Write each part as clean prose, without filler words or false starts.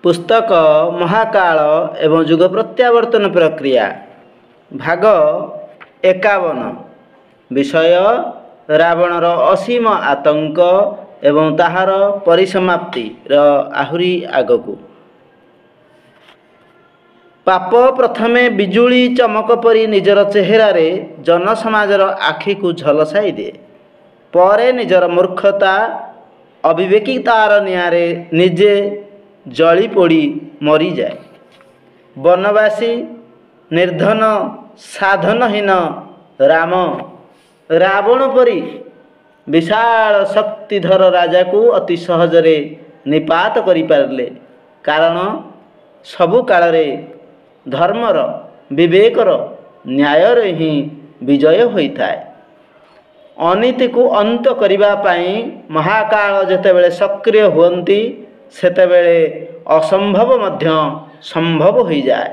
पुस्तक महाकाल एवं युग प्रत्यावर्तन प्रक्रिया भाग 51 विषय रावणर असीम आतंक एवं ताहार परिसमाप्ति आहुरी आगकू। पाप प्रथमे बिजुली चमक परी निजर चेहरारे जनसमाजर आखि को झलसाई दे, परे निजर मूर्खता अविवेकितार निआरे निजे जली पोड़ी मरी जाए। वनवासी निर्धन साधनहीन राम रावण परी विशाल शक्तिधर राजा को अति सहजरे निपात करि पारले, कारण सबु कालरे धर्मर विवेकर न्यायर ही विजय होइथाए। अनीति को अंत करिबा पाई महाकाल जेतेबेले सक्रिय हुअन्ति सेतेबेले असंभव मध्य संभव हो जाए।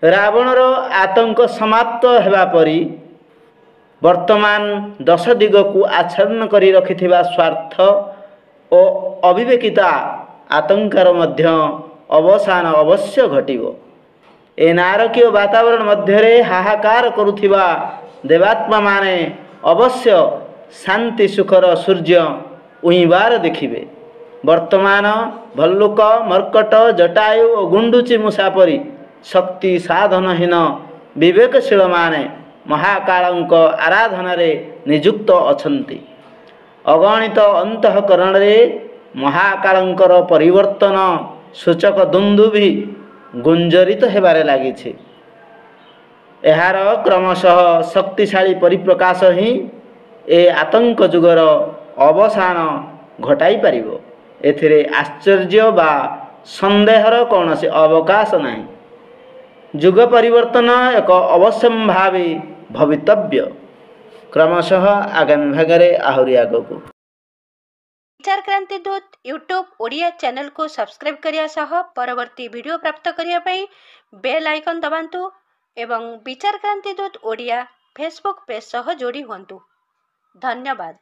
रावणर आतंक समाप्त हेबा परी वर्तमान 10 दिग को आच्छन्न करी रखिथिबा स्वार्थ और अविवेकिता आतंकार मध्य अवसान अवश्य घटिबो। ए नारकीय वातावरण मध्यरे हाहाकार करुथिबा देवात्मा माने अवश्य शांति सुखर सूर्य उइबार देखिबे। वर्तमान भल्लुक मर्कट जटायु और गुंडुची मूषा परी शक्ति साधनहीन विवेकशील माने महाकालंक आराधनारे नियुक्त अछंती। अगणित अंतःकरण रे महाकालंकर परिवर्तन सूचक दुंदुभि गुंजरित हेबारे लागिछि। एहार क्रमशः शक्तिशाली परिप्रकाश ही ए आतंक जुगर अवसान घटाई पारिबो। एथिरे आश्चर्य बा संदेहर कौनसी अवकाश नहीं। जुग परिवर्तन एक अवश्यंभावी भवितव्य। क्रमशः आगामी भागरे आहुरी आगकू। विचार क्रांति दूत यूट्यूब ओडिया चैनल को सब्सक्राइब करिया सह परवर्ती वीडियो प्राप्त करिया पई बेल आइकन दबांतु एवं विचार क्रांति दूत ओडिया फेसबुक पेज सह जोड़ी हुंतु। धन्यवाद।